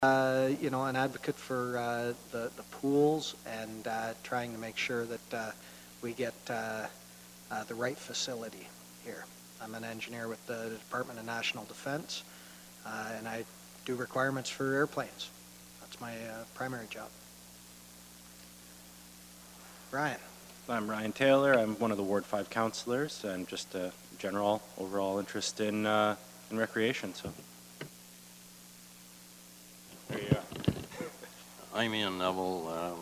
you know, an advocate for the pools and trying to make sure that we get the right facility here. I'm an engineer with the Department of National Defense, and I do requirements for airplanes. That's my primary job. Ryan. I'm Ryan Taylor. I'm one of the Ward 5 councillors and just a general overall interest in recreation. So. I'm Ian Neville, a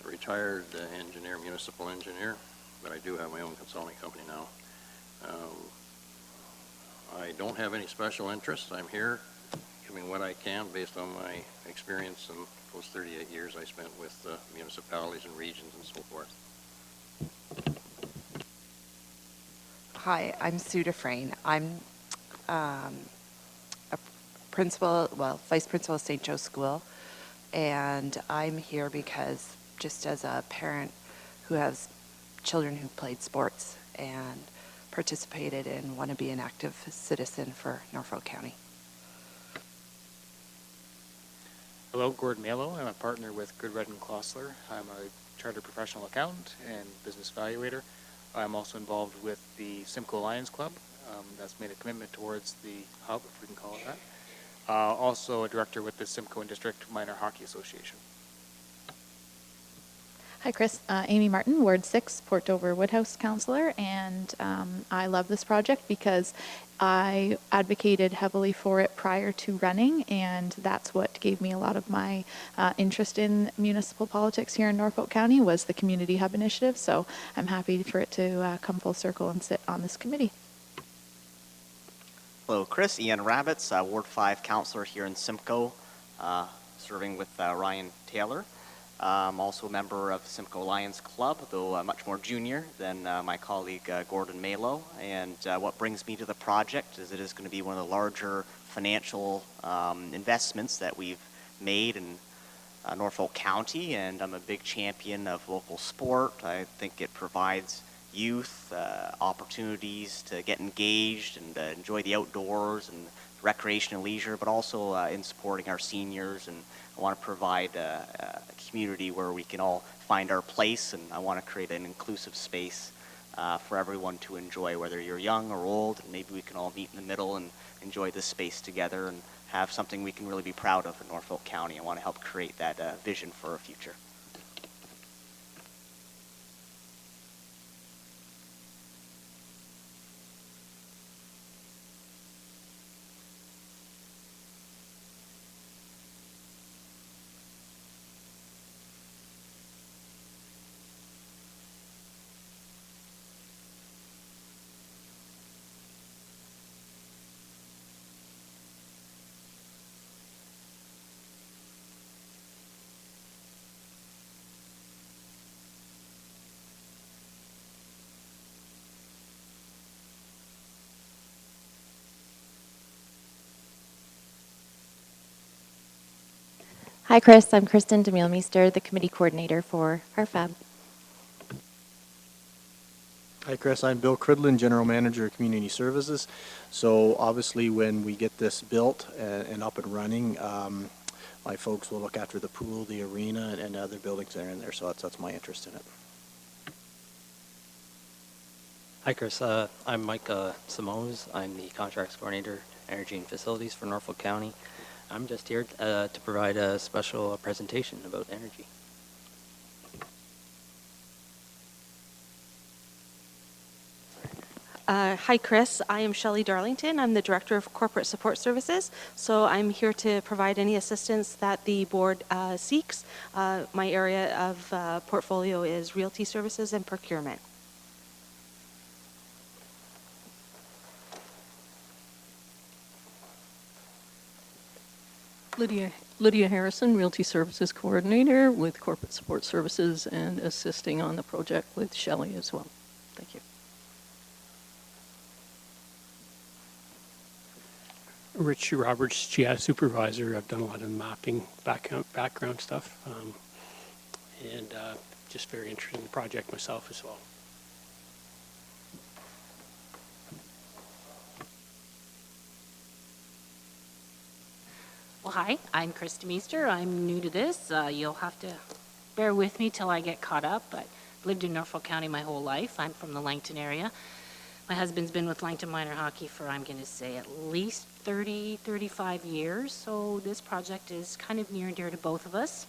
retired engineer, municipal engineer, but I do have my own consulting company now. I don't have any special interests. I'm here giving what I can based on my experience in those 38 years I spent with municipalities and regions and so forth. Hi, I'm Sue Dufresne. I'm a principal, well, vice principal of St. Joe's School, and I'm here because just as a parent who has children who played sports and participated and want to be an active citizen for Norfolk County. Hello, Gordon Malo. I'm a partner with Goodred and Klossler. I'm a chartered professional accountant and business evaluator. I'm also involved with the Simcoe Lions Club. That's made a commitment towards the hub, if we can call it that. Also a director with the Simcoe and District Minor Hockey Association. Hi, Chris. Amy Martin, Ward 6, Port Dover Woodhouse Councillor, and I love this project because I advocated heavily for it prior to running, and that's what gave me a lot of my interest in municipal politics here in Norfolk County was the Community Hub Initiative, so I'm happy for it to come full circle and sit on this committee. Hello, Chris. Ian Rabbits, Ward 5 Councillor here in Simcoe, serving with Ryan Taylor. I'm also a member of Simcoe Lions Club, though much more junior than my colleague Gordon Malo. And what brings me to the project is it is going to be one of the larger financial investments that we've made in Norfolk County, and I'm a big champion of local sport. I think it provides youth opportunities to get engaged and enjoy the outdoors and recreation and leisure, but also in supporting our seniors. And I want to provide a community where we can all find our place, and I want to create an inclusive space for everyone to enjoy, whether you're young or old. And maybe we can all meet in the middle and enjoy this space together and have something we can really be proud of in Norfolk County. I want to help create that vision for our future. Hi, Chris. I'm Kristen Demille-Meester, the committee coordinator for RFAB. Hi, Chris. I'm Bill Cridlin, General Manager of Community Services. So obviously when we get this built and up and running, my folks will look after the pool, the arena, and other buildings that are in there. So that's my interest in it. Hi, Chris. I'm Mike Simose. I'm the Contracts Coordinator, Energy and Facilities for Norfolk County. I'm just here to provide a special presentation about energy. Hi, Chris. I am Shelley Darlington. I'm the Director of Corporate Support Services. So I'm here to provide any assistance that the board seeks. My area of portfolio is realty services and procurement. Lydia Harrison, Realty Services Coordinator with Corporate Support Services and assisting on the project with Shelley as well. Thank you. Rich Roberts, GI Supervisor. I've done a lot of mapping background stuff and just very interested in the project myself as well. Well, hi, I'm Krista Meester. I'm new to this. You'll have to bear with me till I get caught up, but I've lived in Norfolk County my whole life. I'm from the Langton area. My husband's been with Langton Minor Hockey for, I'm going to say, at least 30, 35 years, so this project is kind of near and dear to both of us.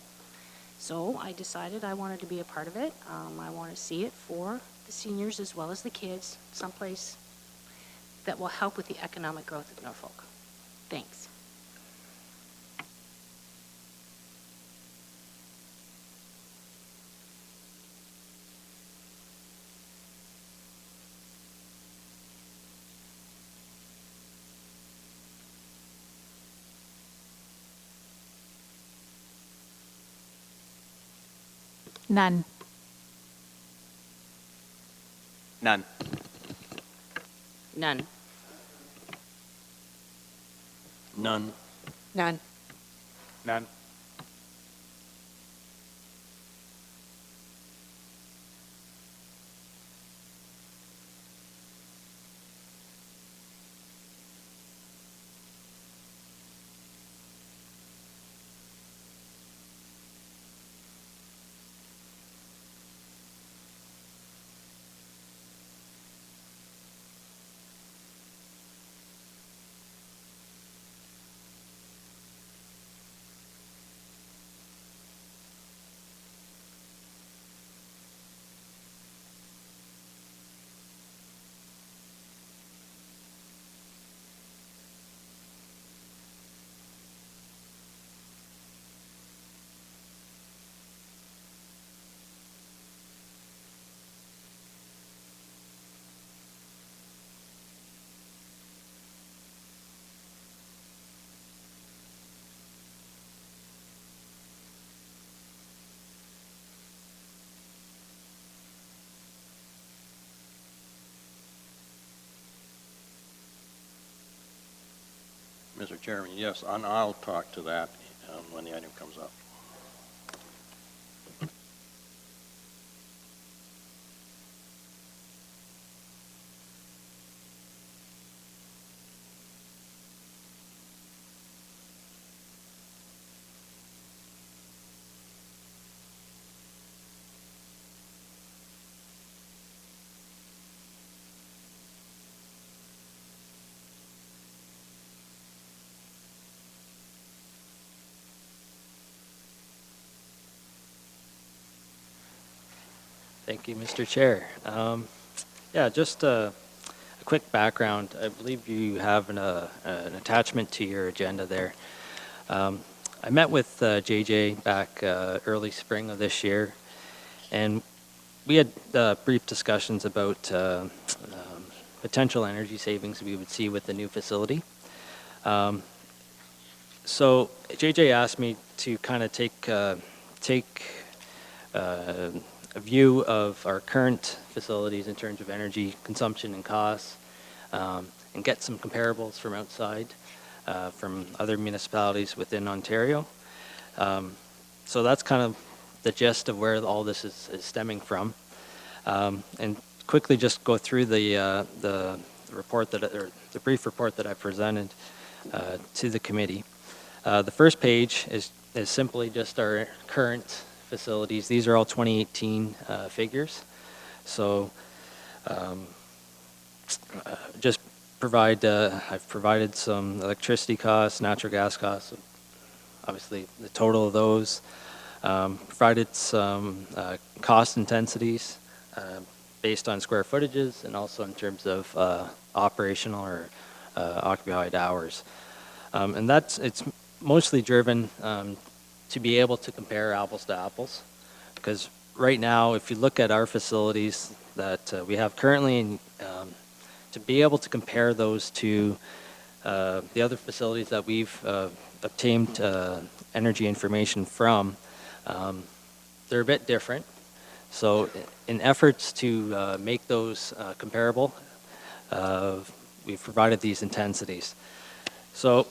So I decided I wanted to be a part of it. I want to see it for the seniors as well as the kids, someplace that will help with the economic growth of Norfolk. Thanks. None. None. None. None. None. None. Mr. Chairman, yes, and I'll talk to that when the item comes up. Thank you, Mr. Chair. Yeah, just a quick background. I believe you have an attachment to your agenda there. I met with JJ back early spring of this year, and we had brief discussions about potential energy savings we would see with the new facility. So JJ asked me to kind of take a view of our current facilities in terms of energy consumption and costs, and get some comparables from outside, from other municipalities within Ontario. So that's kind of the gist of where all this is stemming from. And quickly just go through the report or the brief report that I presented to the committee. The first page is simply just our current facilities. These are all 2018 figures. So just I've provided some electricity costs, natural gas costs, obviously the total of those. Provided some cost intensities based on square footages and also in terms of operational or occupied hours. And it's mostly driven to be able to compare apples to apples, because right now, if you look at our facilities that we have currently, to be able to compare those to the other facilities that we've obtained energy information from, they're a bit different. So in efforts to make those comparable, we've provided these intensities. So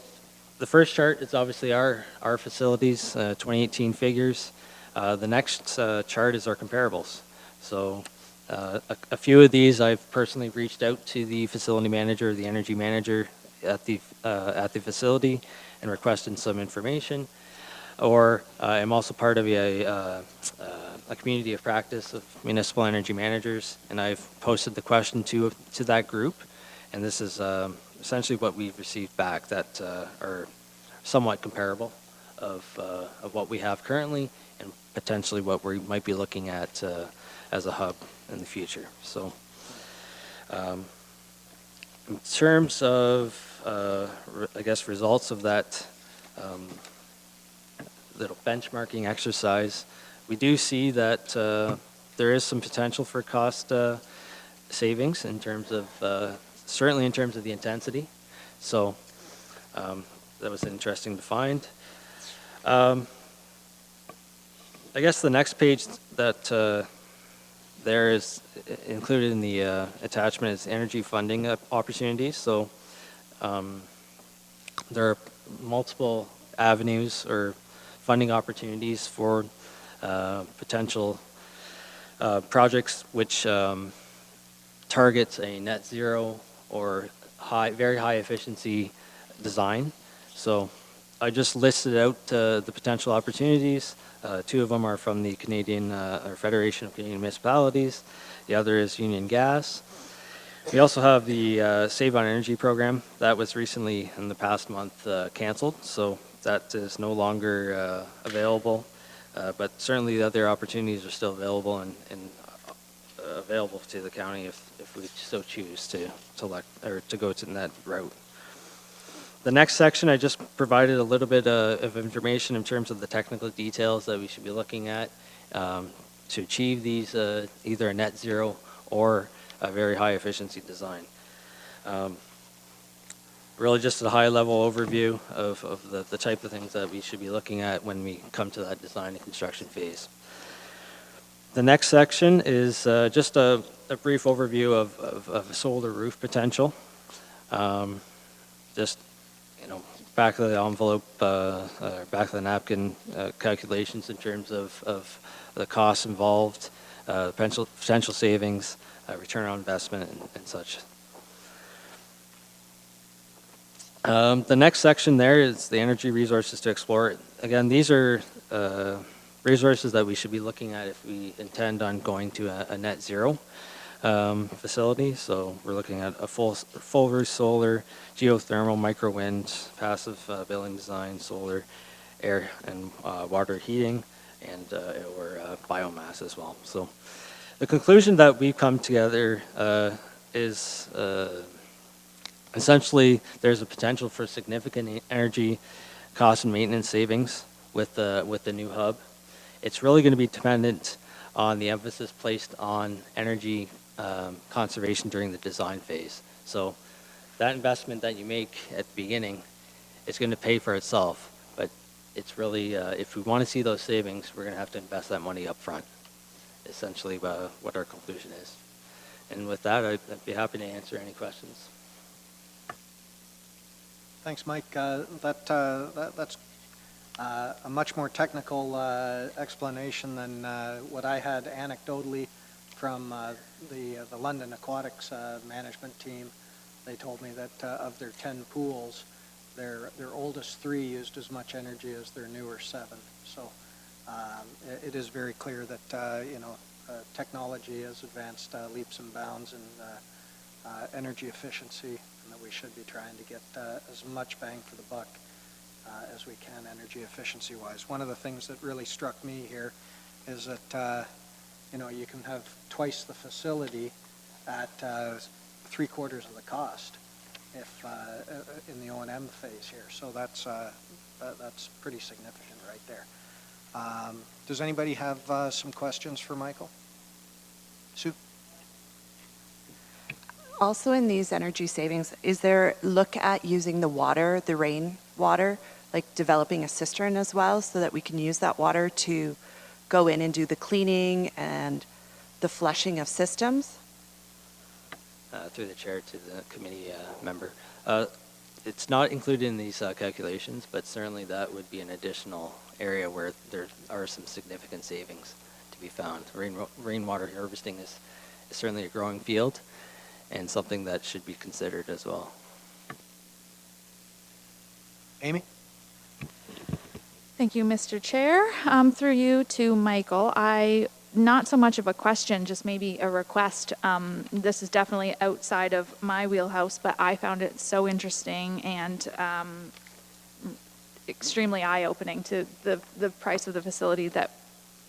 the first chart is obviously our facilities, 2018 figures. The next chart is our comparables. So a few of these I've personally reached out to the facility manager, the energy manager at the facility, and requesting some information. Or I'm also part of a community of practice of municipal energy managers, and I've posted the question to that group, and this is essentially what we've received back that are somewhat comparable of what we have currently and potentially what we might be looking at as a hub in the future. So in terms of, I guess, results of that little benchmarking exercise, we do see that there is some potential for cost savings in terms of, certainly in terms of the intensity. So that was interesting to find. I guess the next page that there is included in the attachment is energy funding opportunities. So there are multiple avenues or funding opportunities for potential projects which targets a net zero or very high efficiency design. So I just listed out the potential opportunities. Two of them are from the Canadian or Federation of Canadian Municipalities. The other is Union Gas. We also have the Save on Energy program that was recently in the past month canceled, so that is no longer available. But certainly the other opportunities are still available and available to the county if we so choose to select or to go to that route. The next section, I just provided a little bit of information in terms of the technical details that we should be looking at to achieve these either a net zero or a very high efficiency design. Really just a high level overview of the type of things that we should be looking at when we come to that design and construction phase. The next section is just a brief overview of solar roof potential. Just, back of the envelope, back of the napkin calculations in terms of the costs involved, potential savings, return on investment, and such. The next section there is the energy resources to explore. Again, these are resources that we should be looking at if we intend on going to a net zero facility. So we're looking at a full roof solar, geothermal, micro wind, passive building design, solar, air and water heating, and or biomass as well. So the conclusion that we've come together is essentially there's a potential for significant energy cost and maintenance savings with the new hub. It's really going to be dependent on the emphasis placed on energy conservation during the design phase. So that investment that you make at the beginning, it's going to pay for itself. But it's really, if we want to see those savings, we're going to have to invest that money up front. Essentially what our conclusion is. And with that, I'd be happy to answer any questions. Thanks, Mike. That's a much more technical explanation than what I had anecdotally from the London Aquatics management team. They told me that of their 10 pools, their oldest 3 used as much energy as their newer 7. So it is very clear that technology has advanced leaps and bounds in energy efficiency, and that we should be trying to get as much bang for the buck as we can energy efficiency wise. One of the things that really struck me here is that you can have twice the facility at 3/4 of the cost if in the O&M phase here. So that's pretty significant right there. Does anybody have some questions for Michael? Sue? Also in these energy savings, is there look at using the water, the rain water, like developing a cistern as well so that we can use that water to go in and do the cleaning and the flushing of systems? Through the chair to the committee member. It's not included in these calculations, but certainly that would be an additional area where there are some significant savings to be found. Rainwater harvesting is certainly a growing field and something that should be considered as well. Amy? Thank you, Mr. Chair. Through you to Michael, not so much of a question, just maybe a request. This is definitely outside of my wheelhouse, but I found it so interesting and extremely eye-opening to the price of the facility that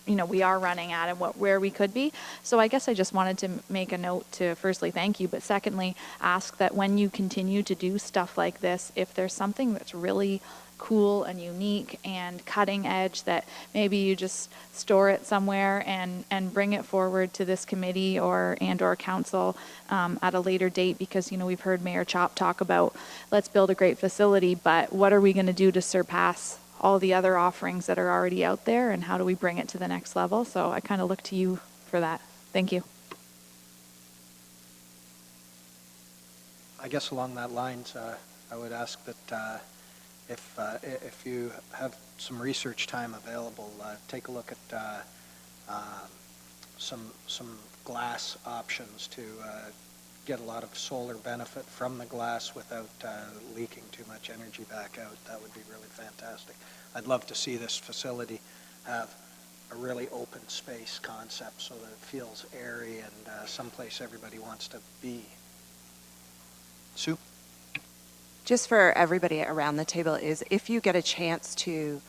we are running at and where we could be. So I guess I just wanted to make a note to firstly thank you, but secondly ask that when you continue to do stuff like this, if there's something that's really cool and unique and cutting edge, that maybe you just store it somewhere and bring it forward to this committee or council at a later date, because we've heard Mayor Chop talk about let's build a great facility, but what are we going to do to surpass all the other offerings that are already out there, and how do we bring it to the next level? So I kind of look to you for that. Thank you. I guess along that lines, I would ask that if you have some research time available, take a look at some glass options to get a lot of solar benefit from the glass without leaking too much energy back out. That would be really fantastic. I'd love to see this facility have a really open space concept so that it feels airy and someplace everybody wants to be. Sue? Just for everybody around the table, is if you get a chance to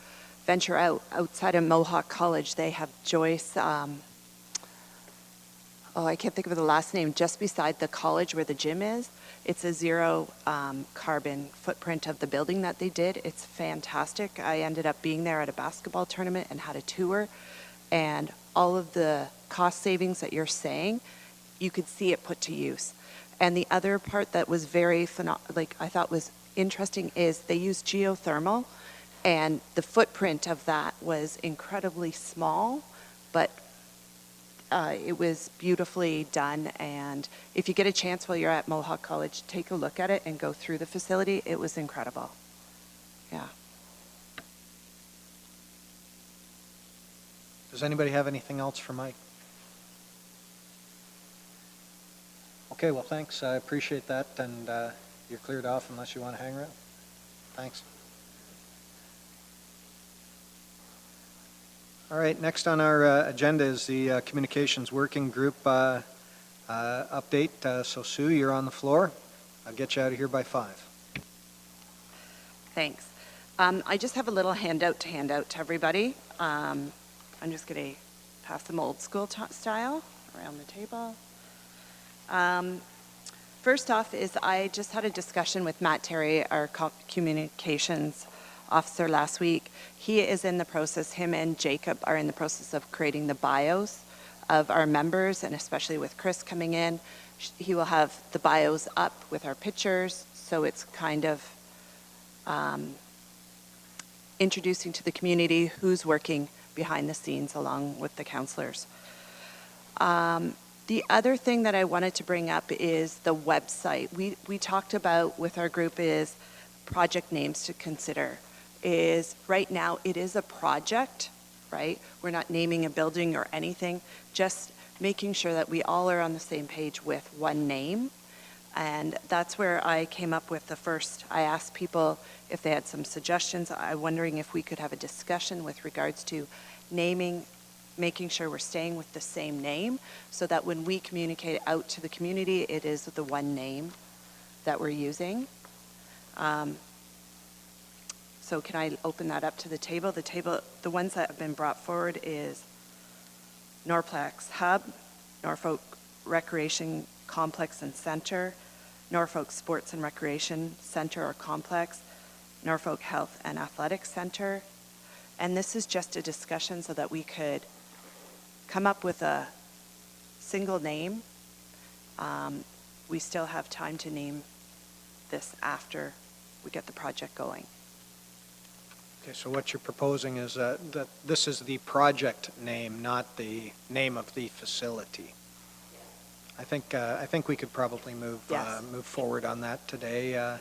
venture outside of Mohawk College, they have Joyce, I can't think of the last name, just beside the college where the gym is. It's a zero carbon footprint of the building that they did. It's fantastic. I ended up being there at a basketball tournament and had a tour, and all of the cost savings that you're saying, you could see it put to use. And the other part that was very I thought was interesting is they used geothermal, and the footprint of that was incredibly small, but it was beautifully done. And if you get a chance while you're at Mohawk College, take a look at it and go through the facility. It was incredible. Yeah. Does anybody have anything else for Mike? Okay, well, thanks. I appreciate that, and you're cleared off unless you want to hang around. Thanks. All right, next on our agenda is the Communications Working Group update. So, Sue, you're on the floor. I'll get you out of here by 5. Thanks. I just have a little handout to hand out to everybody. I'm just going to pass them old school style around the table. First off is I just had a discussion with Matt Terry, our communications officer, last week. He is in the process, him and Jacob are in the process of creating the bios of our members, and especially with Chris coming in, he will have the bios up with our pictures, so it's kind of introducing to the community who's working behind the scenes along with the counselors. The other thing that I wanted to bring up is the website. We talked about with our group is project names to consider. Is right now it is a project, right? We're not naming a building or anything, just making sure that we all are on the same page with one name. And that's where I came up with the first. I asked people if they had some suggestions. I'm wondering if we could have a discussion with regards to naming, making sure we're staying with the same name so that when we communicate out to the community, it is the one name that we're using. So can I open that up to the table? The ones that have been brought forward is Norplex Hub, Norfolk Recreation Complex and Center, Norfolk Sports and Recreation Center or Complex, Norfolk Health and Athletics Center. And this is just a discussion so that we could come up with a single name. We still have time to name this after we get the project going. Okay, so what you're proposing is that this is the project name, not the name of the facility. I think we could probably move forward on that today.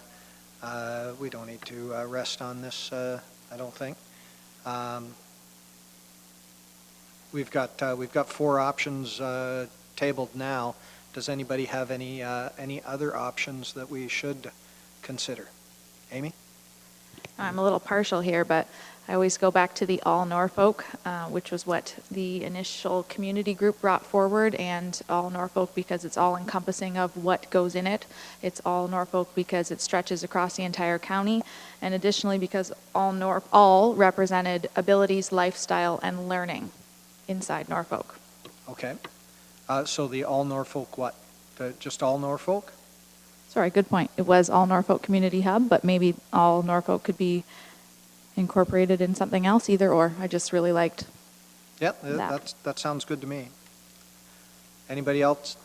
We don't need to rest on this, I don't think. We've got 4 options tabled now. Does anybody have any other options that we should consider? Amy? I'm a little partial here, but I always go back to the All Norfolk, which was what the initial community group brought forward, and All Norfolk because it's all encompassing of what goes in it. It's All Norfolk because it stretches across the entire county, and additionally because all represented abilities, lifestyle, and learning inside Norfolk. Okay. So the All Norfolk what? Just All Norfolk? Sorry, good point. It was All Norfolk Community Hub, but maybe All Norfolk could be incorporated in something else, either or. I just really liked Yep, that. that sounds good to me. Anybody else?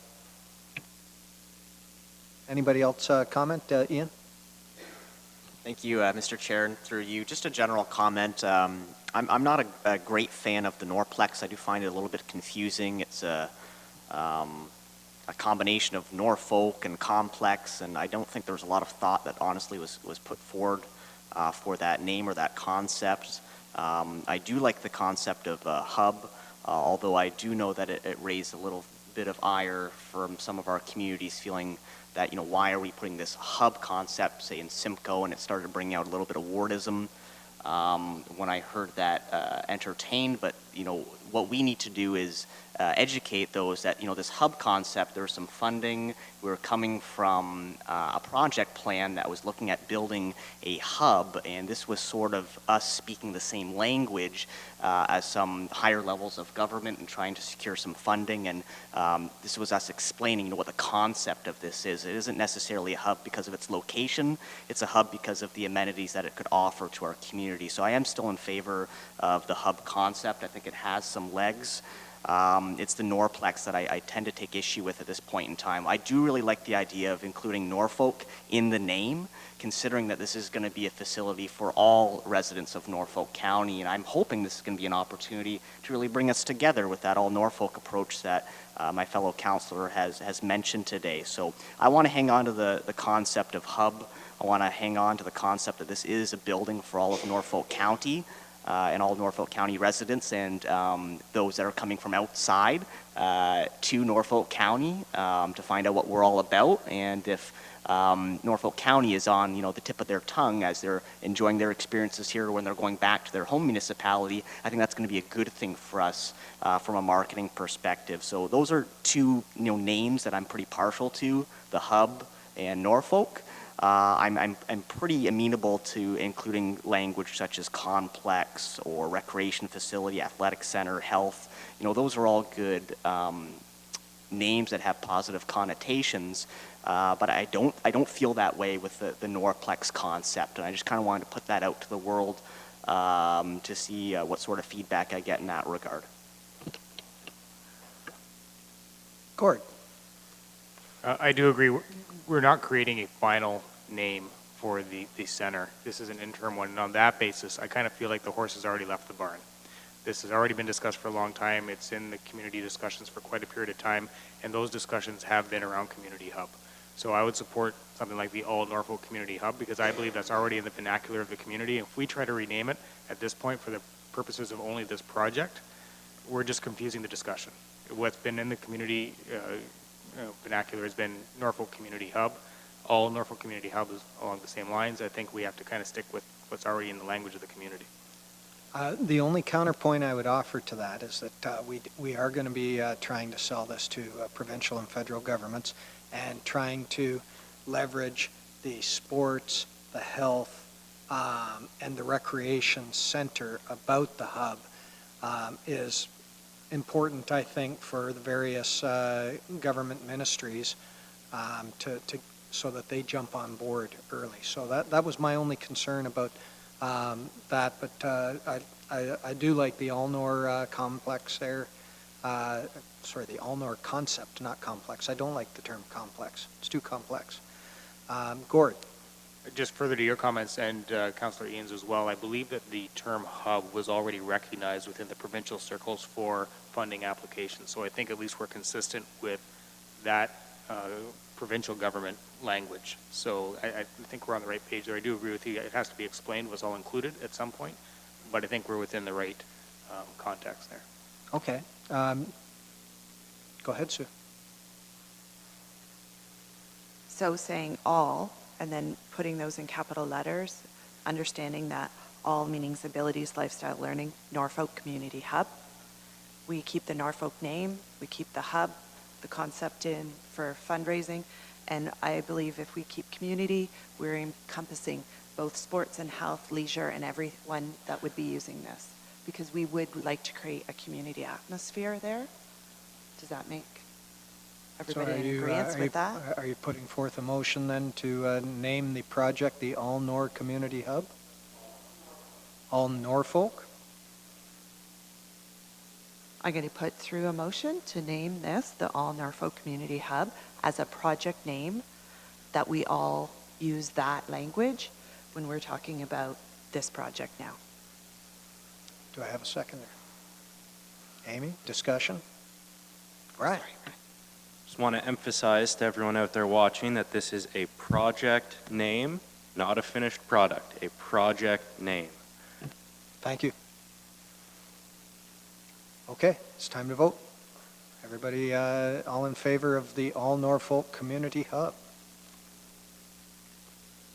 Anybody else comment? Ian? Thank you, Mr. Chair, and through you. Just a general comment. I'm not a great fan of the Norplex. I do find it a little bit confusing. It's a combination of Norfolk and complex, and I don't think there was a lot of thought that honestly was put forward for that name or that concept. I do like the concept of a hub, although I do know that it raised a little bit of ire from some of our communities feeling that, you know, why are we putting this hub concept, say, in Simcoe, and it started bringing out a little bit of wardism when I heard that entertained. But, you know, what we need to do is educate those that, you know, this hub concept, there's some funding. We're coming from a project plan that was looking at building a hub, and this was sort of us speaking the same language as some higher levels of government and trying to secure some funding. And this was us explaining, you know, what the concept of this is. It isn't necessarily a hub because of its location. It's a hub because of the amenities that it could offer to our community. So I am still in favor of the hub concept. I think it has some legs. It's the Norplex that I tend to take issue with at this point in time. I do really like the idea of including Norfolk in the name, considering that this is going to be a facility for all residents of Norfolk County, and I'm hoping this is going to be an opportunity to really bring us together with that all Norfolk approach that my fellow councilor has mentioned today. So I want to hang on to the concept of hub. I want to hang on to the concept that this is a building for all of Norfolk County. And all Norfolk County residents and those that are coming from outside to Norfolk County to find out what we're all about. And if Norfolk County is on, you know, the tip of their tongue as they're enjoying their experiences here when they're going back to their home municipality, I think that's going to be a good thing for us from a marketing perspective. So those are two, you know, names that I'm pretty partial to, the hub and Norfolk. I'm pretty amenable to including language such as complex or recreation facility, athletic center, health. You know, those are all good names that have positive connotations, but I don't feel that way with the Norplex concept, and I just kind of wanted to put that out to the world to see what sort of feedback I get in that regard. Gord? I do agree. We're not creating a final name for the center. This is an interim one, and on that basis, I kind of feel like the horse has already left the barn. This has already been discussed for a long time. It's in the community discussions for quite a period of time, and those discussions have been around Community Hub. So I would support something like the All Norfolk Community Hub because I believe that's already in the vernacular of the community. If we try to rename it at this point for the purposes of only this project, we're just confusing the discussion. What's been in the community vernacular has been Norfolk Community Hub. All Norfolk Community Hub is along the same lines. I think we have to kind of stick with what's already in the language of the community. The only counterpoint I would offer to that is that we are going to be trying to sell this to provincial and federal governments and trying to leverage the sports, the health, and the recreation center about the hub is important, I think, for the various government ministries so that they jump on board early. So that was my only concern about that, but I do like the All-Nor complex there. Sorry, the All-Nor concept, not complex. I don't like the term complex. It's too complex. Gord? Just further to your comments and Councillor Ian's as well, I believe that the term hub was already recognized within the provincial circles for funding applications. So I think at least we're consistent with that provincial government language. So I think we're on the right page there. I do agree with you. It has to be explained what's all included at some point, but I think we're within the right context there. Okay. Go ahead, Sue. So saying all and then putting those in capital letters understanding that all meanings, abilities, lifestyle learning, Norfolk Community Hub. We keep the Norfolk name, we keep the hub, the concept in for fundraising, and I believe if we keep community, we're encompassing both sports and health, leisure, and everyone that would be using this, because we would like to create a community atmosphere there. Does that make everybody in agreement with that? Are you putting forth a motion then to name the project the All Nor Community Hub? All Norfolk? I'm going to put through a motion to name this the All Norfolk Community Hub as a project name, that we all use that language when we're talking about this project now. Do I have a seconder? Amy, discussion? Right. Just want to emphasize to everyone out there watching that this is a project name, not a finished product, a project name. Thank you. Okay, it's time to vote. Everybody all in favor of the All Norfolk Community Hub?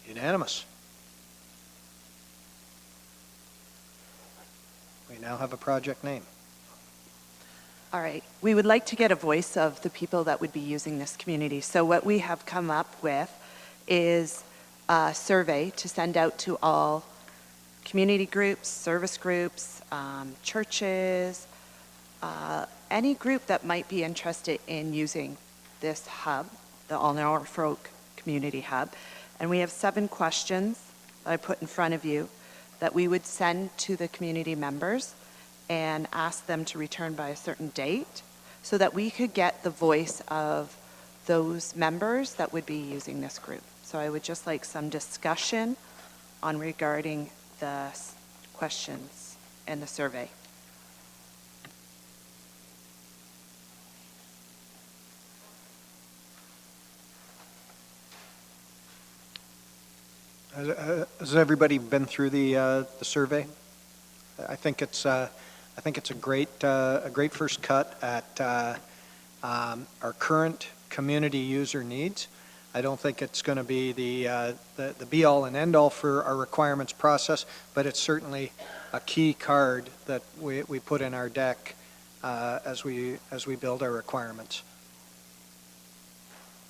Unanimous. We now have a project name. All right, we would like to get a voice of the people that would be using this community. So what we have come up with is a survey to send out to all community groups, service groups, churches, any group that might be interested in using this hub, the All Norfolk Community Hub. And we have 7 questions that I put in front of you that we would send to the community members and ask them to return by a certain date so that we could get the voice of those members that would be using this group. So I would just like some discussion on regarding the questions and the survey. Has everybody been through the survey? I think it's a great first cut at our current community user needs. I don't think it's going to be the be all and end all for our requirements process, but it's certainly a key card that we put in our deck as we build our requirements.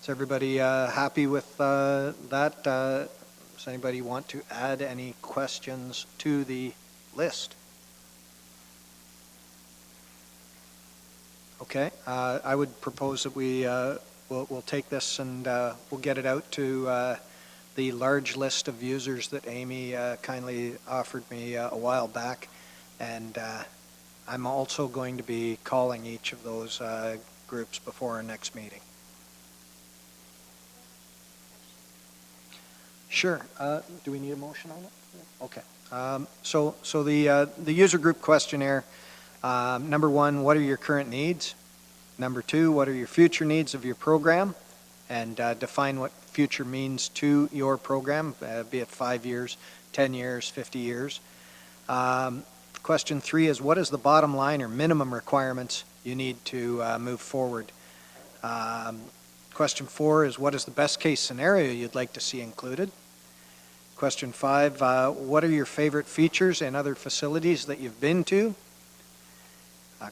Is everybody happy with that? Does anybody want to add any questions to the list? Okay, I would propose that we'll take this and we'll get it out to the large list of users that Amy kindly offered me a while back, and I'm also going to be calling each of those groups before our next meeting. Sure. Do we need a motion on it? Okay. So the user group questionnaire, number 1, what are your current needs? Number 2, what are your future needs of your program? And define what future means to your program, be it 5 years, 10 years, 50 years. Question 3 is, what is the bottom line or minimum requirements you need to move forward? Question 4 is, what is the best case scenario you'd like to see included? Question 5, what are your favorite features and other facilities that you've been to?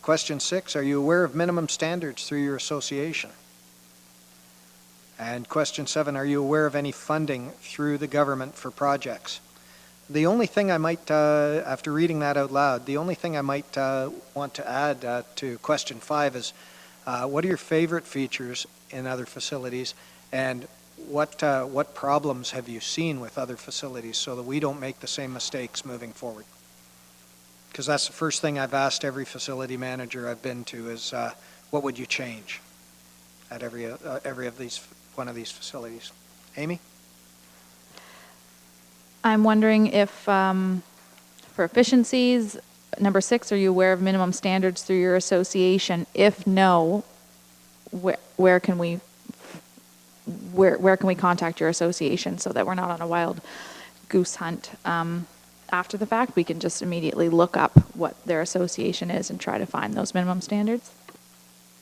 Question 6, are you aware of minimum standards through your association? And question 7, are you aware of any funding through the government for projects? The only thing I might, after reading that out loud, the only thing I might want to add to question 5 is, what are your favorite features in other facilities, and what problems have you seen with other facilities so that we don't make the same mistakes moving forward? Because that's the first thing I've asked every facility manager I've been to is, what would you change at every one of these facilities? Amy? I'm wondering if, for efficiencies, number 6, are you aware of minimum standards through your association? If no, where can we contact your association so that we're not on a wild goose hunt? After the fact, we can just immediately look up what their association is and try to find those minimum standards.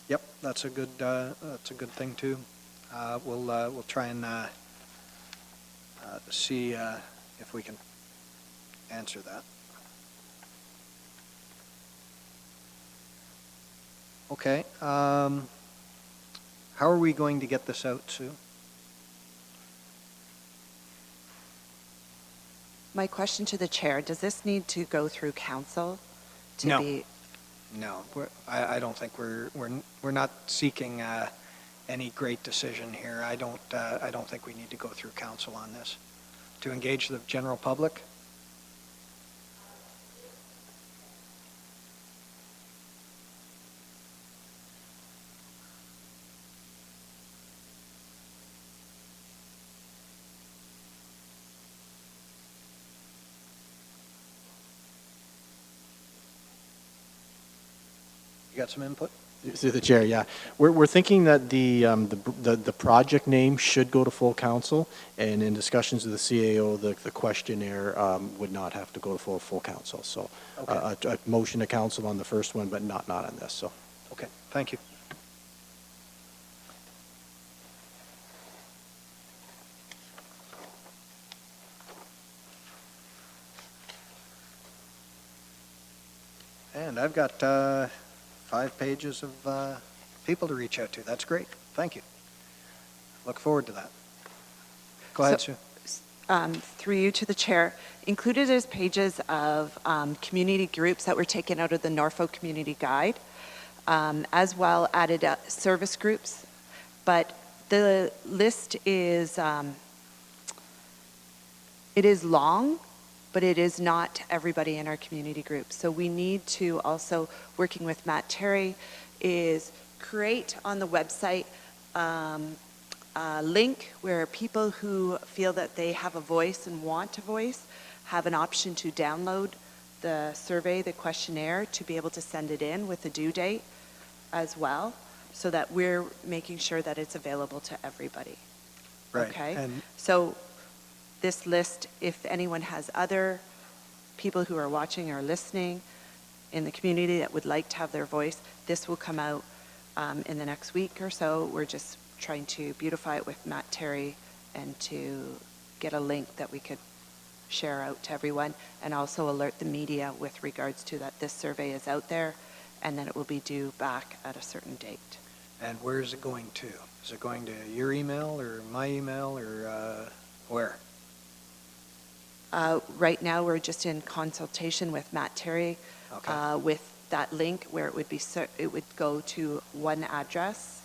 Yep, that's a good thing too. We'll try and see if we can answer that. Okay. How are we going to get this out, Sue? My question to the chair, does this need to go through council to No. be? No, I don't think we're not seeking any great decision here. I don't think we need to go through council on this. To engage the general public? You got some input? Through the chair, yeah. We're thinking that the project name should go to full council, and in discussions with the CAO, the questionnaire would not have to go to full council. So Okay. a motion to council on the first one, but not on this. So Okay, thank you. And I've got 5 pages of people to reach out to. That's great. Thank you. Look forward to that. Go ahead, Sue. Through you to the chair, included as pages of community groups that were taken out of the Norfolk Community Guide, as well added service groups. But the list is, it is long, but it is not everybody in our community group. So we need to also, working with Matt Terry, is create on the website a link where people who feel that they have a voice and want a voice have an option to download the survey, the questionnaire, to be able to send it in with a due date as well, so that we're making sure that it's available to everybody. Right. Okay? And So this list, if anyone has other people who are watching or listening in the community that would like to have their voice, this will come out in the next week or so. We're just trying to beautify it with Matt Terry and to get a link that we could share out to everyone, and also alert the media with regards to that this survey is out there and then it will be due back at a certain date. And where is it going to? Is it going to your email or my email or where? Right now, we're just in consultation with Matt Terry Okay. with that link where it would be it would go to one address,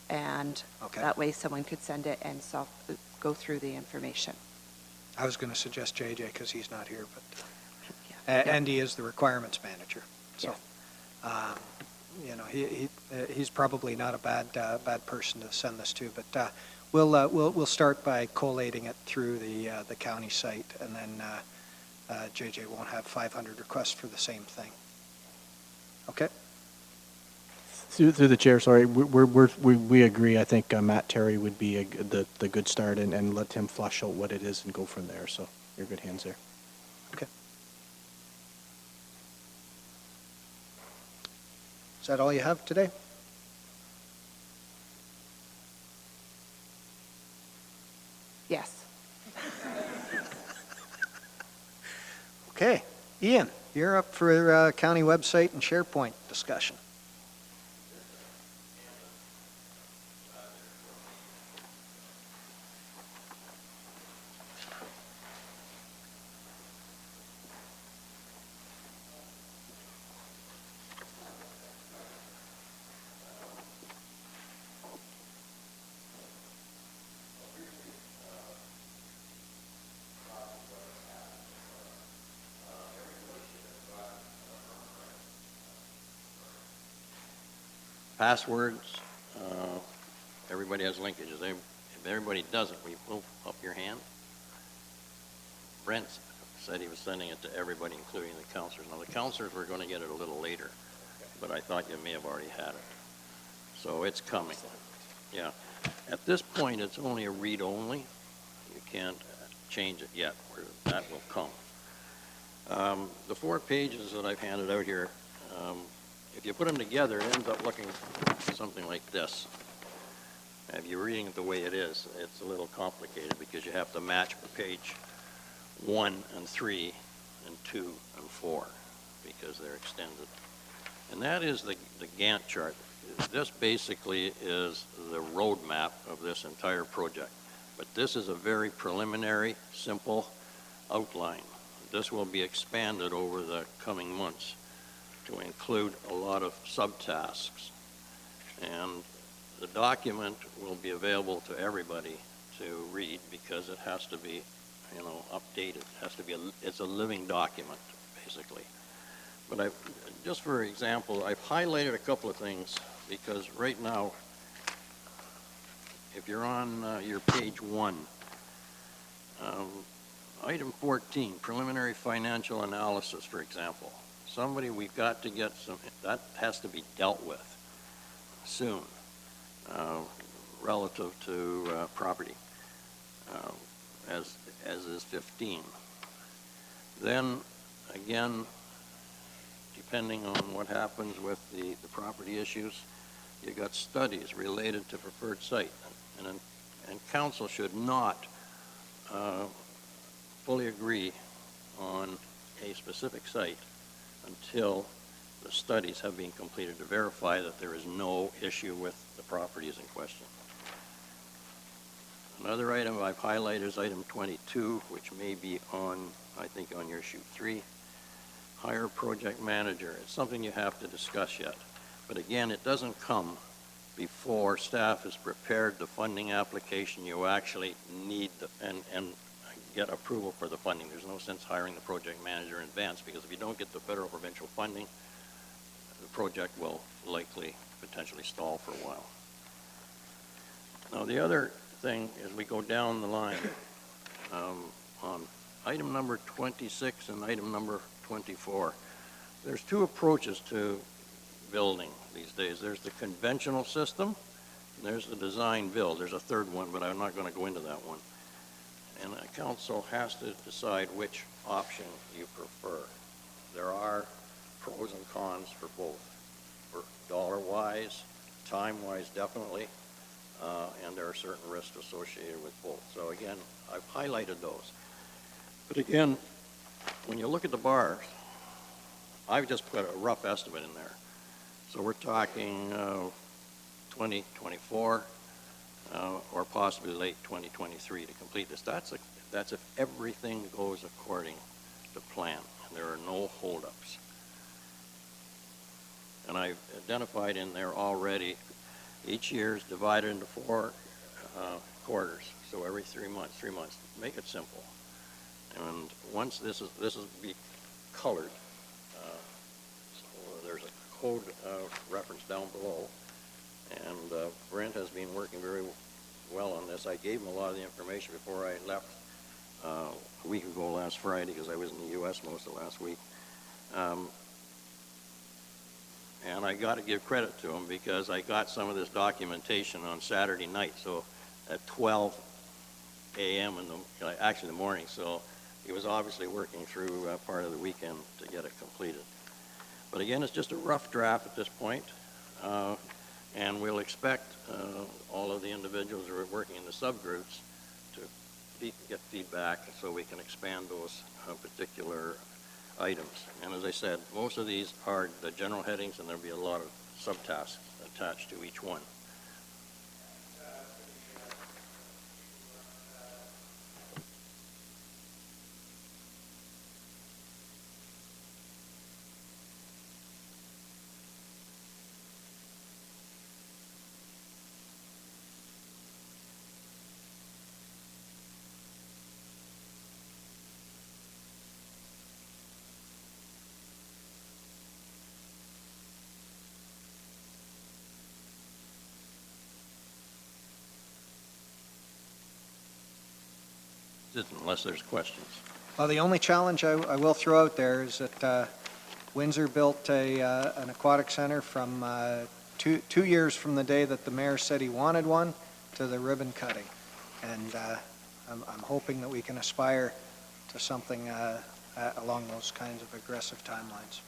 and Okay. that way someone could send it and go through the information. I was going to suggest JJ because he's not here, but Yeah. and he is the requirements manager. So, you know, he's probably not a bad person to send this to. But we'll start by collating it through the county site, and then JJ won't have 500 requests for the same thing. Okay. through the chair, sorry, we agree. I think Matt Terry would be the good start, and let him flush out what it is and go from there. So you're in good hands there. Okay. Is that all you have today? Yes. Okay. Ian, you're up for county website and SharePoint discussion. Passwords, everybody has linkages. If everybody doesn't, will you pull up your hand? Brent said he was sending it to everybody, including the counselors. Now, the counselors were going to get it a little later, but I thought you may have already had it. So it's coming. Yeah. At this point, it's only a read-only. You can't change it yet, where that will come. The 4 pages that I've handed out here, if you put them together, it ends up looking something like this. If you're reading it the way it is, it's a little complicated because you have to match page 1 and 3 and 2 and 4 because they're extended. And that is the Gantt chart. This basically is the roadmap of this entire project. But this is a very preliminary, simple outline. This will be expanded over the coming months to include a lot of subtasks. And the document will be available to everybody to read because it has to be, you know, updated. It has to be it's a living document, basically. But just for example, I've highlighted a couple of things because right now, if you're on your page 1, item 14, preliminary financial analysis, for example. We've got to get that has to be dealt with soon relative to property, as is 15. Then, again, depending on what happens with the property issues, you got studies related to preferred site. And council should not fully agree on a specific site until the studies have been completed to verify that there is no issue with the properties in question. Another item I've highlighted is item 22, which may be on, I think, on your sheet 3. Hire project manager. It's something you have to discuss yet. But again, it doesn't come before staff has prepared the funding application. You actually need and get approval for the funding. There's no sense hiring the project manager in advance because if you don't get the federal provincial funding, the project will likely potentially stall for a while. Now the other thing is we go down the line on item number 26 and item number 24. There's 2 approaches to building these days. There's the conventional system, and there's the design build. There's a third one, but I'm not going to go into that one. And the council has to decide which option you prefer. There are pros and cons for both, for dollar-wise, time-wise definitely, and there are certain risks associated with both. So again, I've highlighted those. But again, when you look at the bars, I've just put a rough estimate in there. So we're talking 2024 or possibly late 2023 to complete this. That's if everything goes according to plan and there are no holdups. And I've identified in there already each year is divided into 4 quarters. So every 3 months, make it simple. And once this is be colored, so there's a code reference down below, and Brent has been working very well on this. I gave him a lot of the information before I left a week ago last Friday because I was in the U.S. most of last week. And I got to give credit to him because I got some of this documentation on Saturday night, so at 12 a.m. actually in the morning. So he was obviously working through part of the weekend to get it completed. But again, it's just a rough draft at this point, and we'll expect all of the individuals who are working in the subgroups to get feedback so we can expand those particular items. And as I said, most of these are the general headings, and there'll be a lot of subtasks attached to each one. Unless there's questions. Well, the only challenge I will throw out there is that Windsor built an aquatic center from 2 years from the day that the mayor said he wanted one to the ribbon cutting. And I'm hoping that we can aspire to something along those kinds of aggressive timelines.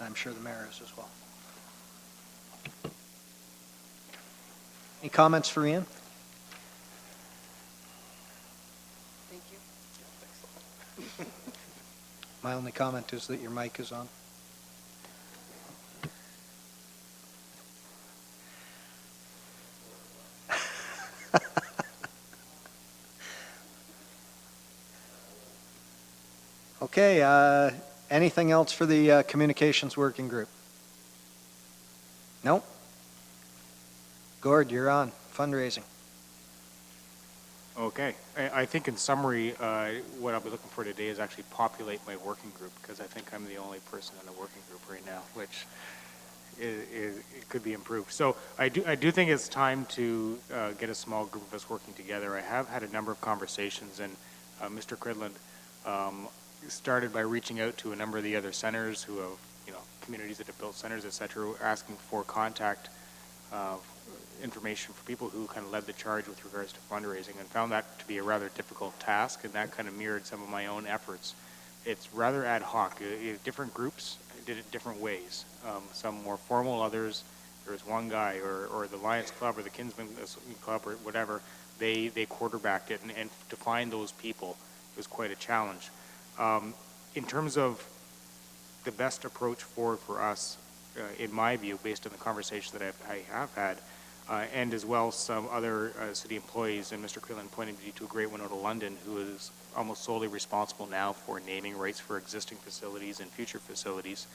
I'm sure the mayor is as well. Any comments for Ian? My only comment is that your mic is on. Okay, anything else for the communications working group? Nope. Gord, you're on fundraising. Okay. I think in summary, what I'll be looking for today is actually populate my working group, because I think I'm the only person in the working group right now, which it could be improved. So I do think it's time to get a small group of us working together. I have had a number of conversations, and Mr. Cridland started by reaching out to a number of the other centers who have, communities that have built centers, et cetera, asking for contact information for people who kind of led the charge with regards to fundraising, and found that to be a rather difficult task, and that kind of mirrored some of my own efforts. It's rather ad hoc. Different groups did it different ways. Some more formal, others, there was one guy, or the Lions Club, or the Kinsman Club, or whatever, they quarterbacked it, and to find those people was quite a challenge. In terms of the best approach forward for us, in my view, based on the conversations that I have had, and as well some other city employees, and Mr. Cridland pointed me to a great one out of London, who is almost solely responsible now for naming rights for existing facilities and future facilities,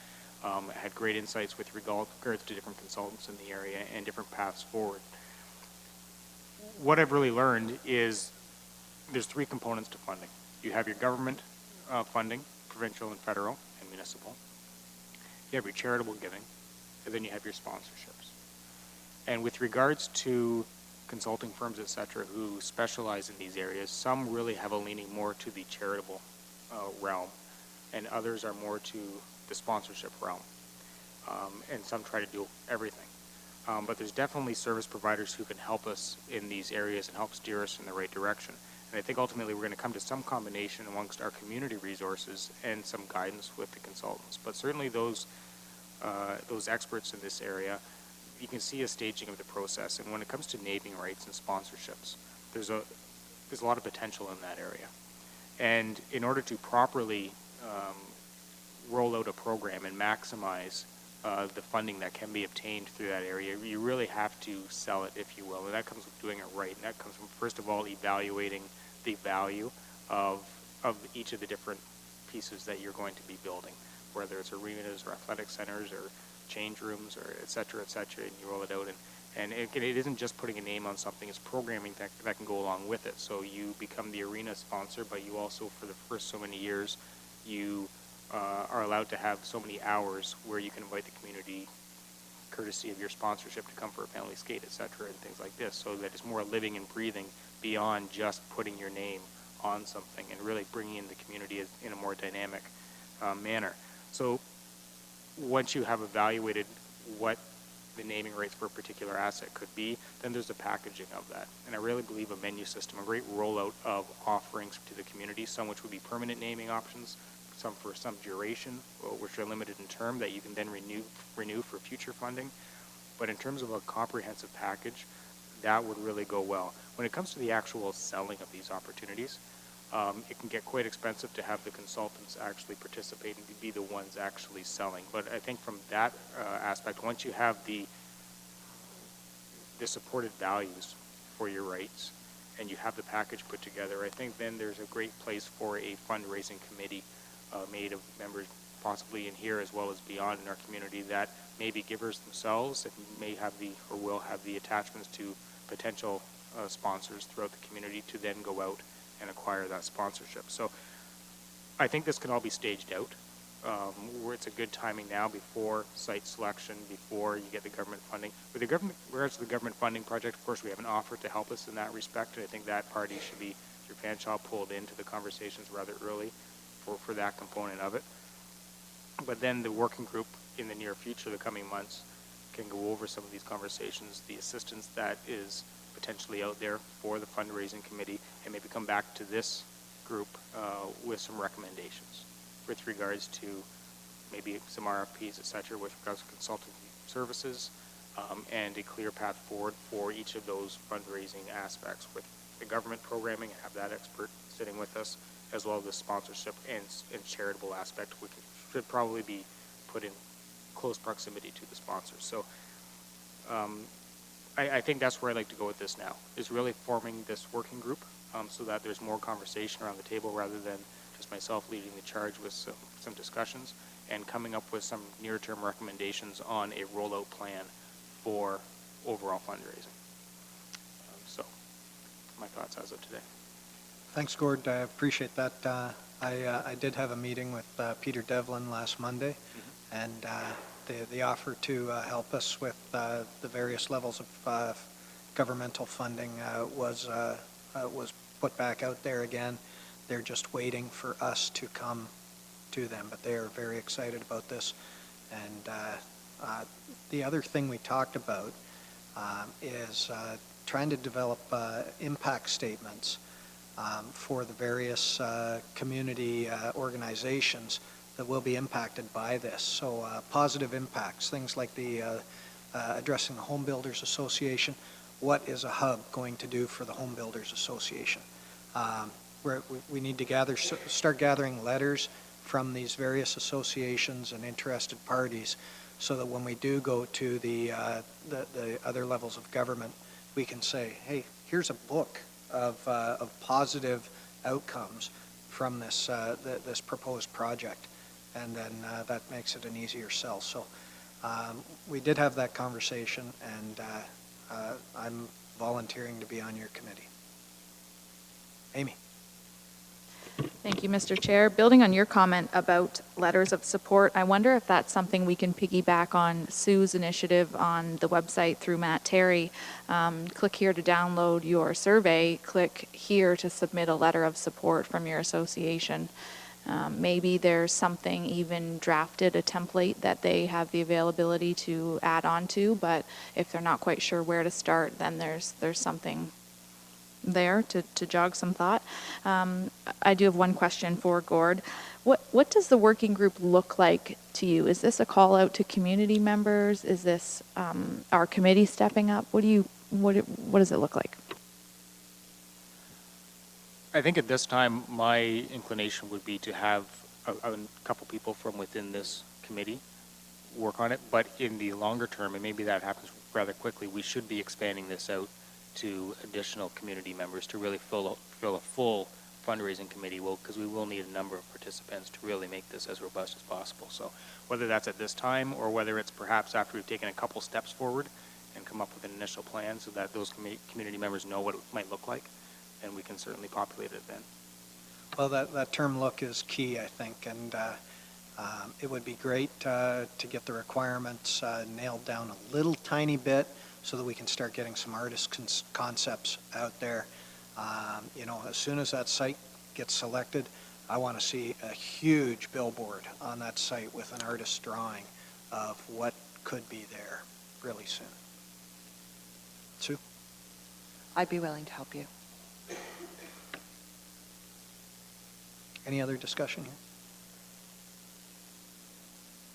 had great insights with regards to different consultants in the area and different paths forward. What I've really learned is there's three components to funding. You have your government funding, provincial and federal and municipal. You have your charitable giving, and then you have your sponsorships. And with regards to consulting firms, et cetera, who specialize in these areas, some really have a leaning more to the charitable realm, and others are more to the sponsorship realm. And some try to do everything. But there's definitely service providers who can help us in these areas and help steer us in the right direction. And I think ultimately we're going to come to some combination amongst our community resources and some guidance with the consultants. But certainly those experts in this area, you can see a staging of the process. And when it comes to naming rights and sponsorships, there's a lot of potential in that area. And in order to properly roll out a program and maximize the funding that can be obtained through that area, you really have to sell it, if you will. And that comes with doing it right. And that comes from, first of all, evaluating the value of each of the different pieces that you're going to be building, whether it's arenas or athletic centers or change rooms or et cetera, and you roll it out. And it isn't just putting a name on something, it's programming that can go along with it. So you become the arena sponsor, but you also, for the first so many years, you are allowed to have so many hours where you can invite the community, courtesy of your sponsorship, to come for a family skate, et cetera, and things like this, so that it's more living and breathing beyond just putting your name on something, and really bringing in the community in a more dynamic manner. So once you have evaluated what the naming rights for a particular asset could be, then there's the packaging of that. And I really believe a menu system, a great rollout of offerings to the community, some which would be permanent naming options, some for some duration, which are limited in term, that you can then renew for future funding. But in terms of a comprehensive package, that would really go well. When it comes to the actual selling of these opportunities, it can get quite expensive to have the consultants actually participate and be the ones actually selling. But I think from that aspect, once you have the supported values for your rights and you have the package put together, I think then there's a great place for a fundraising committee made of members possibly in here as well as beyond in our community that may be givers themselves and may have or will have the attachments to potential sponsors throughout the community to then go out and acquire that sponsorship. So I think this can all be staged out, where it's a good timing now before site selection, before you get the government funding. With regards to the government funding project, of course, we have an offer to help us in that respect, and I think that party should be, through Fanshawe, pulled into the conversations rather early for that component of it. But then the working group in the near future, the coming months, can go over some of these conversations, the assistance that is potentially out there for the fundraising committee, and maybe come back to this group with some recommendations with regards to maybe some RFPs, et cetera, with regards to consulting services, and a clear path forward for each of those fundraising aspects with the government programming, have that expert sitting with us, as well as the sponsorship and charitable aspect, which should probably be put in close proximity to the sponsors. So I think that's where I'd like to go with this now, is really forming this working group so that there's more conversation around the table rather than just myself leading the charge with some discussions and coming up with some near-term recommendations on a rollout plan for overall fundraising. So my thoughts as of today. Thanks, Gord. I appreciate that. I did have a meeting with Peter Devlin last Monday, and the offer to help us with the various levels of governmental funding was put back out there again. They're just waiting for us to come to them, but they are very excited about this. And the other thing we talked about is trying to develop impact statements for the various community organizations that will be impacted by this. So positive impacts, things like the addressing the Home Builders Association. What is a hub going to do for the Home Builders Association? We need to start gathering letters from these various associations and interested parties so that when we do go to the other levels of government, we can say, hey, here's a book of positive outcomes from this this proposed project, and then that makes it an easier sell. So we did have that conversation, and I'm volunteering to be on your committee. Amy. Thank you, Mr. Chair. Building on your comment about letters of support, I wonder if that's something we can piggyback on Sue's initiative on the website through Matt Terry. Click here to download your survey. Click here to submit a letter of support from your association. Maybe there's something even drafted, a template that they have the availability to add on to, but if they're not quite sure where to start, then there's something there to jog some thought. I do have one question for Gord. What does the working group look like to you? Is this a call out to community members? Is this our committee stepping up? What does it look like? I think at this time, my inclination would be to have a couple people from within this committee work on it, but in the longer term, and maybe that happens rather quickly, we should be expanding this out to additional community members to really fill a full fundraising committee, because we will need a number of participants to really make this as robust as possible. So whether that's at this time or whether it's perhaps after we've taken a couple steps forward and come up with an initial plan so that those community members know what it might look like, and we can certainly populate it then. Well, that term look is key, I think, and it would be great to get the requirements nailed down a little tiny bit so that we can start getting some artist concepts out there. As soon as that site gets selected, I want to see a huge billboard on that site with an artist's drawing of what could be there really soon. Sue? I'd be willing to help you. Any other discussion here?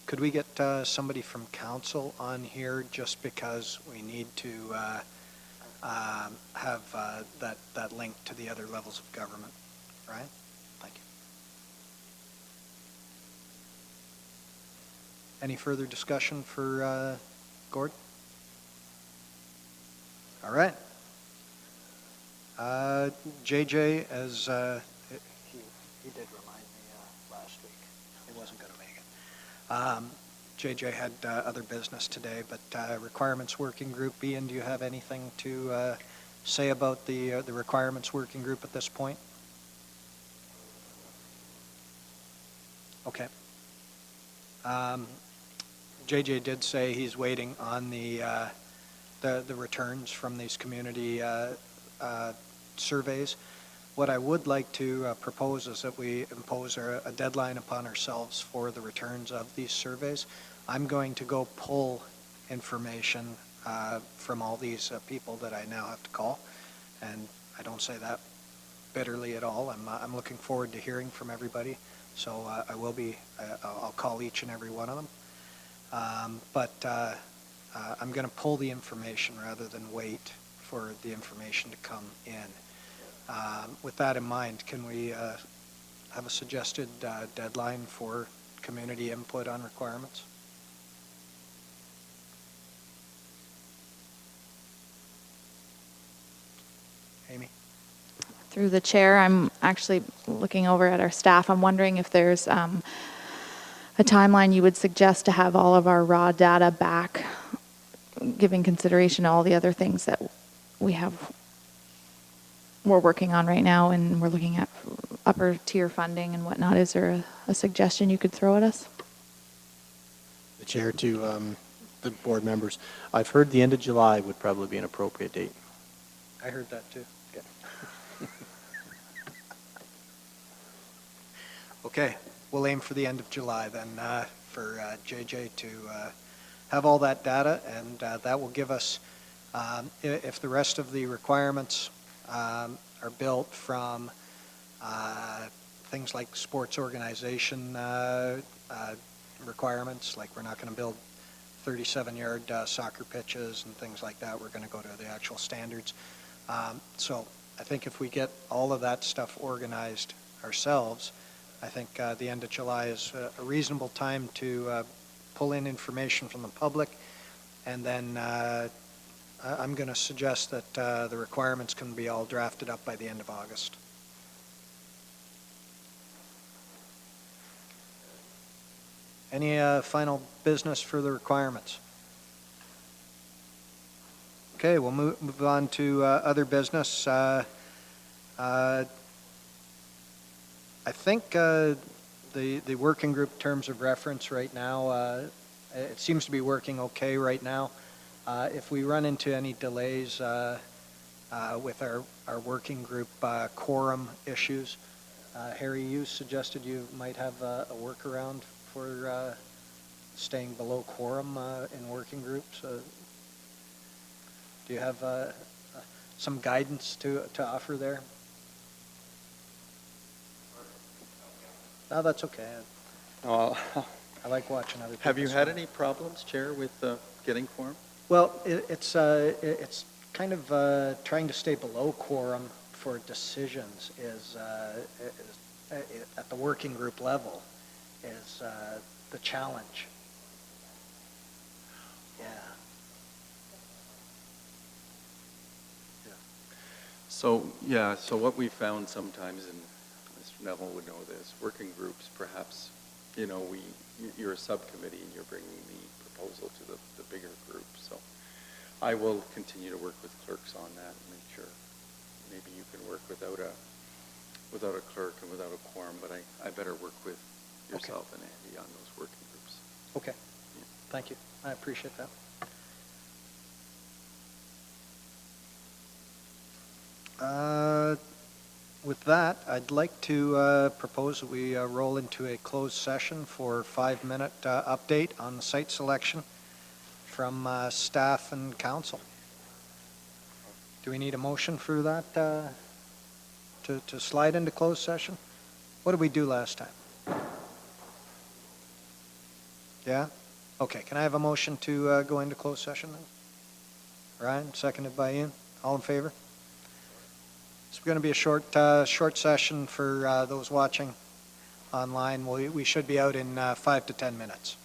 Could we get somebody from council on here just because we need to have that link to the other levels of government? Ryan? Thank you. Any further discussion for Gord? All right. JJ, as he did remind me last week, he wasn't going to make it. JJ had other business today, but Requirements Working Group, Ian, do you have anything to say about the Requirements Working Group at this point? Okay. JJ did say he's waiting on the returns from these community surveys. What I would like to propose is that we impose a deadline upon ourselves for the returns of these surveys. I'm going to go pull information from all these people that I now have to call, and I don't say that bitterly at all. I'm looking forward to hearing from everybody, so I'll call each and every one of them. But I'm going to pull the information rather than wait for the information to come in. With that in mind, can we have a suggested deadline for community input on requirements? Amy? Through the chair, I'm actually looking over at our staff. I'm wondering if there's a timeline you would suggest to have all of our raw data back, giving consideration to all the other things that we're working on right now, and we're looking at upper tier funding and whatnot. Is there a suggestion you could throw at us? The chair to the board members. I've heard the end of July would probably be an appropriate date. I heard that too. Okay, we'll aim for the end of July then for JJ to have all that data, and that will give us, if the rest of the requirements are built from things like sports organization requirements, like we're not going to build 37-yard soccer pitches and things like that. We're going to go to the actual standards. So I think if we get all of that stuff organized ourselves, I think the end of July is a reasonable time to pull in information from the public, and then I'm going to suggest that the requirements can be all drafted up by the end of August. Any final business for the requirements? Okay, we'll move on to other business. I think the working group terms of reference right now, it seems to be working okay right now. If we run into any delays with our working group quorum issues, Harry, you suggested you might have a workaround for staying below quorum in working groups. Do you have some guidance to offer there? No, that's okay. I like watching other people. Have you had any problems, Chair, with getting quorum? Well, it's kind of trying to stay below quorum for decisions is at the working group level is the challenge. Yeah. So what we found sometimes, and Mr. Neville would know this, working groups, perhaps, you're a subcommittee and you're bringing the proposal to the bigger group. So I will continue to work with clerks on that and make sure maybe you can work without a clerk and without a quorum, but I better work with yourself and Andy on those working groups. Okay. Yeah. Thank you. I appreciate that. With that, I'd like to propose that we roll into a closed session for a 5-minute update on the site selection from staff and council. Do we need a motion for that to slide into closed session? What did we do last time? Yeah? Okay, can I have a motion to go into closed session then? Ryan, seconded by Ian. All in favor? It's going to be a short session for those watching online. We should be out in 5 to 10 minutes.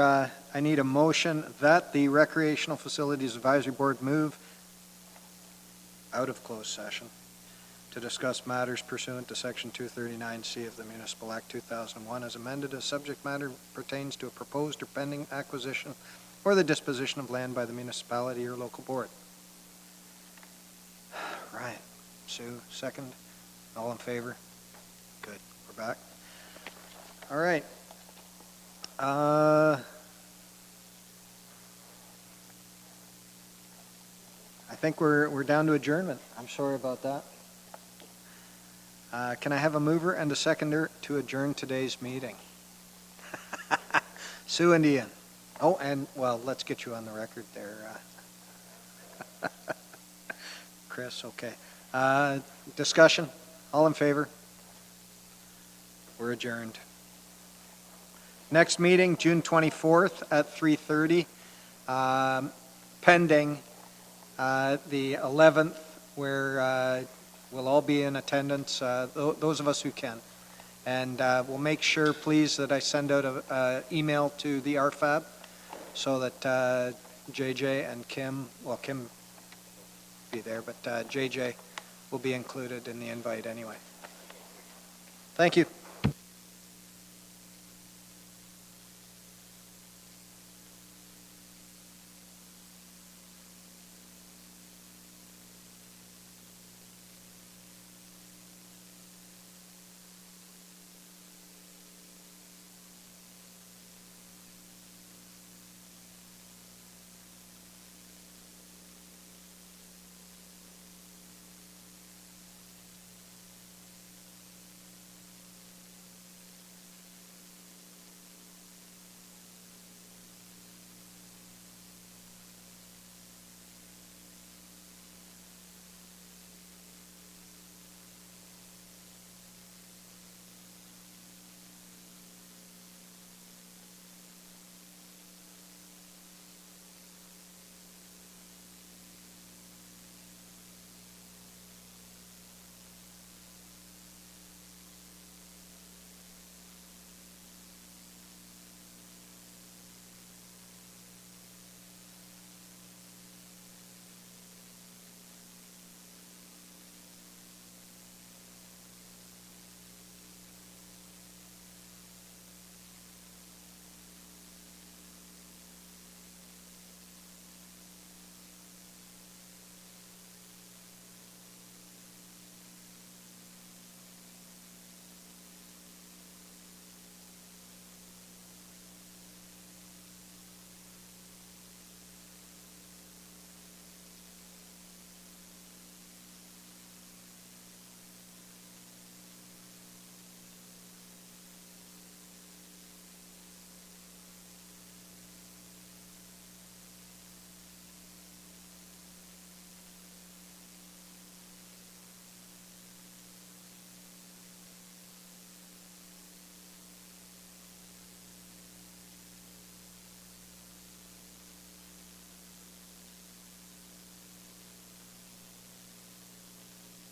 I need a motion that the Recreational Facilities Advisory Board move out of closed session to discuss matters pursuant to Section 239C of the Municipal Act 2001 as amended as subject matter pertains to a proposed or pending acquisition or the disposition of land by the municipality or local board. Ryan, Sue, second. All in favor? Good. We're back. All right. I think we're down to adjournment. I'm sorry about that. Can I have a mover and a seconder to adjourn today's meeting? Sue and Ian. Oh, and, well, let's get you on the record there. Chris, okay. Discussion? All in favor? We're adjourned. Next meeting, June 24th at 3:30, pending the 11th, where we'll all be in attendance, those of us who can. And we'll make sure, please, that I send out an email to the RFAB so that JJ and Kim, well, Kim will be there, but JJ will be included in the invite anyway. Thank you.